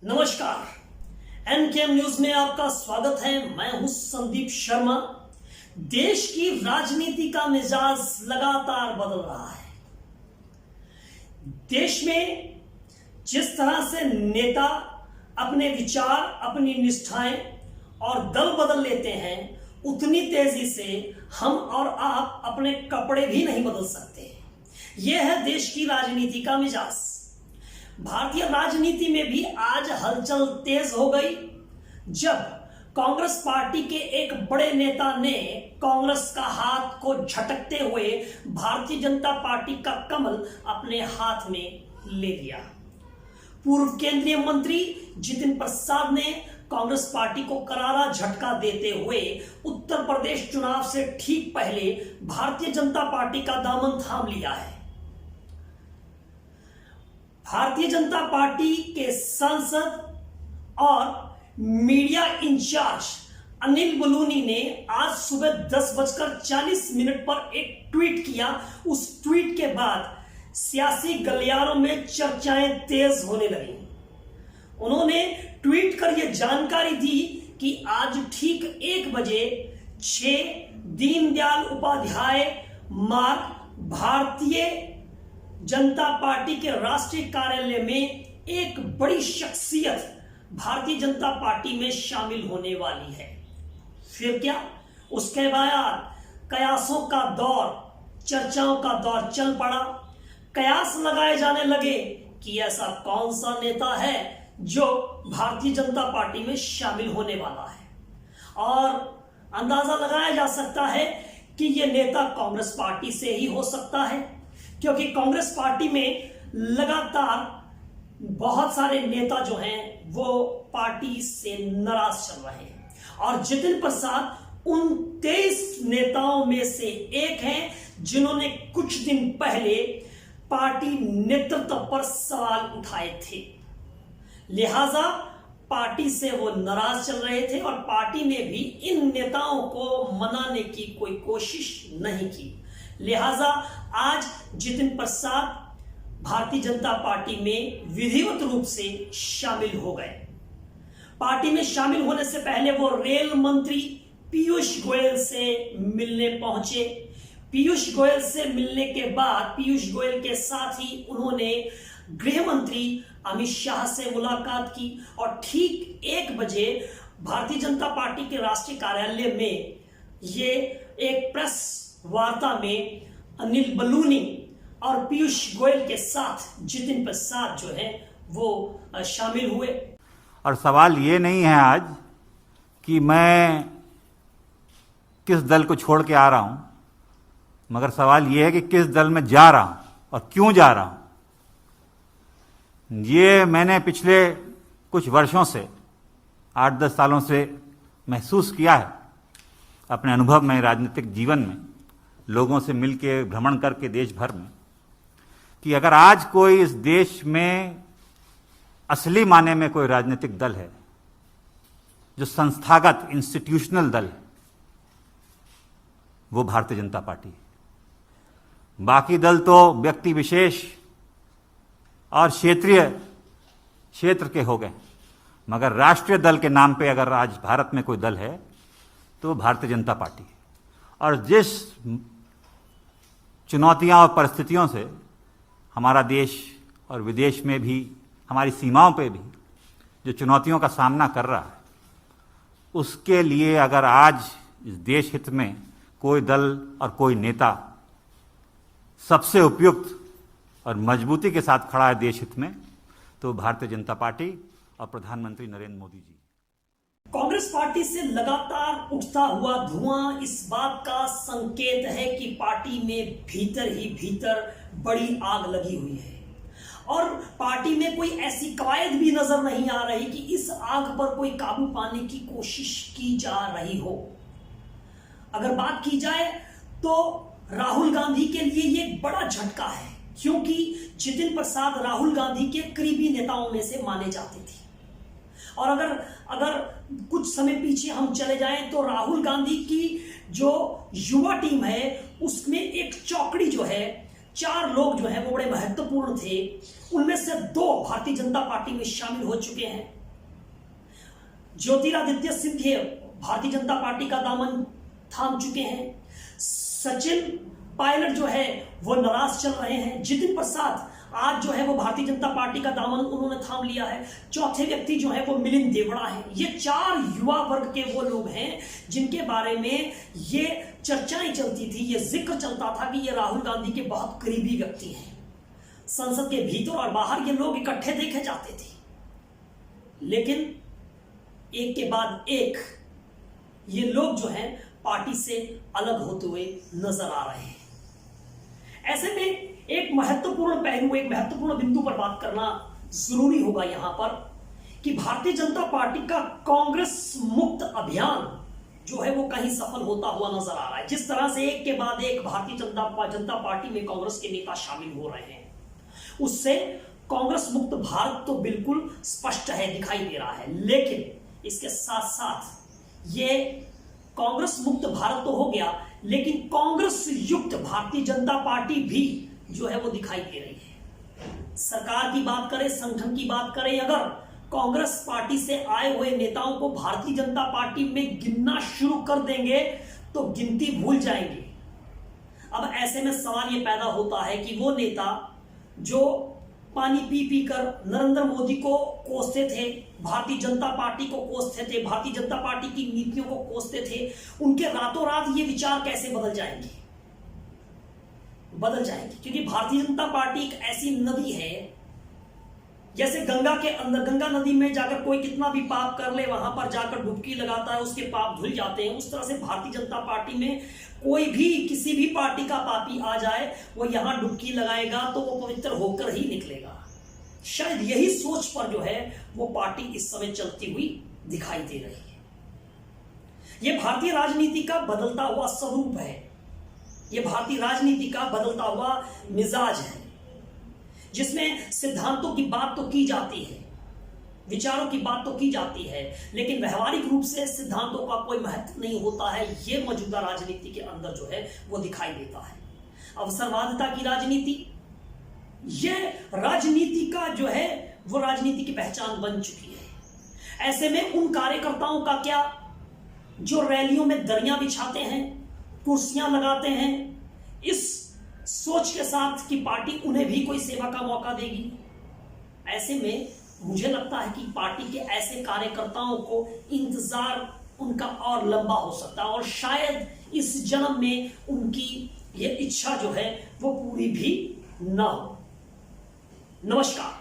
नमस्कार, एनकेएम न्यूज में आपका स्वागत है। मैं हूं संदीप शर्मा। देश की राजनीति का मिजाज लगातार बदल रहा है। देश में जिस तरह से नेता अपने विचार, अपनी निष्ठाएं और दल बदल लेते हैं, उतनी तेजी से हम और आप अपने कपड़े भी नहीं बदल सकते। यह है देश की राजनीति का मिजाज। भारतीय राजनीति में भी आज हलचल तेज हो गई जब कांग्रेस पार्टी के एक बड़े नेता ने कांग्रेस का हाथ को झटकते हुए भारतीय जनता पार्टी का कमल अपने हाथ में ले लिया। पूर्व केंद्रीय मंत्री जितिन प्रसाद ने कांग्रेस पार्टी को करारा झटका देते हुए उत्तर प्रदेश चुनाव से ठीक पहले भारतीय जनता पार्टी का दामन थाम लिया है। भारतीय जनता पार्टी के सांसद और मीडिया इंचार्ज अनिल बलूनी ने आज सुबह 10:40 पर एक ट्वीट किया। उस ट्वीट के बाद सियासी गलियारों में चर्चाएं तेज होने लगी। उन्होंने ट्वीट कर यह जानकारी दी कि आज ठीक 1 बजे 6 दीनदयाल उपाध्याय मार्ग भारतीय जनता पार्टी के राष्ट्रीय कार्यालय में एक बड़ी शख्सियत भारतीय जनता पार्टी में शामिल होने वाली है। फिर क्या, उसके बाद कयासों का दौर, चर्चाओं का दौर चल पड़ा। कयास लगाए जाने लगे कि ऐसा कौन सा नेता है जो भारतीय जनता पार्टी में शामिल होने वाला है, और अंदाजा लगाया जा सकता है कि यह नेता कांग्रेस पार्टी से ही हो सकता है, क्योंकि कांग्रेस पार्टी में लगातार बहुत सारे नेता जो हैं वो पार्टी से नाराज चल रहे हैं, और जितिन प्रसाद उन 23 नेताओं में से एक हैं जिन्होंने कुछ दिन पहले पार्टी नेतृत्व पर सवाल उठाए थे। लिहाजा पार्टी से वो नाराज चल रहे थे और पार्टी ने भी इन नेताओं को मनाने की कोई कोशिश नहीं की। लिहाजा आज जितिन प्रसाद भारतीय जनता पार्टी में विधिवत रूप से शामिल हो गए। पार्टी में शामिल होने से पहले वो रेल मंत्री पीयूष गोयल से मिलने पहुंचे। पीयूष गोयल से मिलने के बाद पीयूष गोयल के साथ ही उन्होंने गृह मंत्री अमित शाह से मुलाकात की, और ठीक 1 बजे भारतीय जनता पार्टी के राष्ट्रीय कार्यालय में ये एक प्रेस वार्ता में अनिल बलूनी और पीयूष गोयल के साथ जितिन प्रसाद जो है वो शामिल हुए। और सवाल ये नहीं है आज कि मैं किस दल को छोड़ के आ रहा हूं, मगर सवाल ये है कि किस दल में जा रहा हूं और क्यों जा रहा हूं। ये मैंने पिछले कुछ वर्षों से, 8-10 सालों से महसूस किया है अपने अनुभव में, राजनीतिक जीवन में, लोगों से मिलके, भ्रमण करके देश भर में, कि अगर आज कोई इस देश में असली माने में कोई राजनीतिक दल है जो संस्थागत इंस्टीट्यूशनल दल है, वो भारतीय जनता पार्टी है। बाकी दल तो व्यक्ति विशेष और क्षेत्र के हो गए, मगर राष्ट्रीय दल के नाम पे अगर आज भारत में कोई दल है तो भारतीय जनता पार्टी है। और जिस चुनौतियां और परिस्थितियों से हमारा देश और विदेश में भी, हमारी सीमाओं पे भी जो चुनौतियों का सामना कर रहा है, उसके लिए अगर आज इस देश हित में कोई दल और कोई नेता सबसे उपयुक्त और मजबूती के साथ खड़ा है देश हित में, तो भारतीय जनता पार्टी और प्रधानमंत्री नरेंद्र मोदी जी। कांग्रेस पार्टी से लगातार उठता हुआ धुआं इस बात का संकेत है कि पार्टी में भीतर ही भीतर बड़ी आग लगी हुई है, और पार्टी में कोई ऐसी कवायद भी नजर नहीं आ रही कि इस आग पर कोई काबू पाने की कोशिश की जा रही हो। अगर बात की जाए तो राहुल गांधी के लिए ये एक बड़ा झटका है, क्योंकि जितिन प्रसाद राहुल गांधी के करीबी नेताओं में से माने जाते थे। और अगर कुछ समय पीछे हम चले जाएं तो राहुल गांधी की जो युवा टीम है उसमें एक चौकड़ी जो है 4 लोग जो है वो बड़े महत्वपूर्ण थे। उनमें से 2 भारतीय जनता पार्टी में शामिल हो चुके हैं। ज्योतिरादित्य सिंधिया भारतीय जनता पार्टी का दामन थाम चुके हैं। सचिन पायलट जो है वो नाराज चल रहे हैं। जितिन प्रसाद आज जो है वो भारतीय जनता पार्टी का दामन उन्होंने थाम लिया है। चौथे व्यक्ति जो है वो मिलिंद देवड़ा है। ये 4 युवा वर्ग के वो लोग हैं जिनके बारे में ये चर्चाएं चलती थी, ये जिक्र चलता था कि ये राहुल गांधी के बहुत करीबी व्यक्ति हैं। संसद के भीतर और बाहर ये लोग इकट्ठे देखे जाते थे, लेकिन एक के बाद एक ये लोग जो हैं पार्टी से अलग होते हुए नजर आ रहे हैं। ऐसे में एक महत्वपूर्ण पहलू, एक महत्वपूर्ण बिंदु पर बात करना जरूरी होगा यहां पर कि भारतीय जनता पार्टी का कांग्रेस मुक्त अभियान जो है वो कहीं सफल होता हुआ नजर आ रहा है। जिस तरह से एक के बाद एक भारतीय जनता पार्टी में कांग्रेस के नेता शामिल हो रहे हैं, उससे कांग्रेस मुक्त भारत तो बिल्कुल स्पष्ट है, दिखाई दे रहा है। लेकिन इसके साथ साथ ये कांग्रेस मुक्त भारत तो हो गया, लेकिन कांग्रेस युक्त भारतीय जनता पार्टी भी जो है वो दिखाई दे रही है। सरकार की बात करें, संगठन की बात करें, अगर कांग्रेस पार्टी से आए हुए नेताओं को भारतीय जनता पार्टी में गिनना शुरू कर देंगे तो गिनती भूल जाएंगे। अब ऐसे में सवाल ये पैदा होता है कि वो नेता जो पानी पी पी कर नरेंद्र मोदी को कोसते थे, भारतीय जनता पार्टी को कोसते थे, भारतीय जनता पार्टी की नीतियों को कोसते थे, उनके रातों रात ये विचार कैसे बदल जाएंगे? बदल जाएंगे, क्योंकि भारतीय जनता पार्टी एक ऐसी नदी है, जैसे गंगा के अंदर, गंगा नदी में जाकर कोई कितना भी पाप कर ले, वहां पर जाकर डुबकी लगाता है, उसके पाप धुल जाते हैं। उस तरह से भारतीय जनता पार्टी में कोई भी, किसी भी पार्टी का पापी आ जाए, वो यहां डुबकी लगाएगा तो वो पवित्र होकर ही निकलेगा। शायद यही सोच पर जो है वो पार्टी इस समय चलती हुई दिखाई दे रही है। यह भारतीय राजनीति का बदलता हुआ स्वरूप है, यह भारतीय राजनीति का बदलता हुआ मिजाज है, जिसमें सिद्धांतों की बात तो की जाती है, विचारों की बात तो की जाती है, लेकिन व्यवहारिक रूप से सिद्धांतों का कोई महत्व नहीं होता है। यह मौजूदा राजनीति के अंदर जो है वो दिखाई देता है। अवसरवादिता की राजनीति, यह राजनीति का जो है वो राजनीति की पहचान बन चुकी है। ऐसे में उन कार्यकर्ताओं का क्या जो रैलियों में दरियां बिछाते हैं, कुर्सियां लगाते हैं, इस सोच के साथ कि पार्टी उन्हें भी कोई सेवा का मौका देगी। ऐसे में मुझे लगता है कि पार्टी के ऐसे कार्यकर्ताओं को इंतजार उनका और लंबा हो सकता है, और शायद इस जन्म में उनकी ये इच्छा जो है वो पूरी भी ना हो। नमस्कार।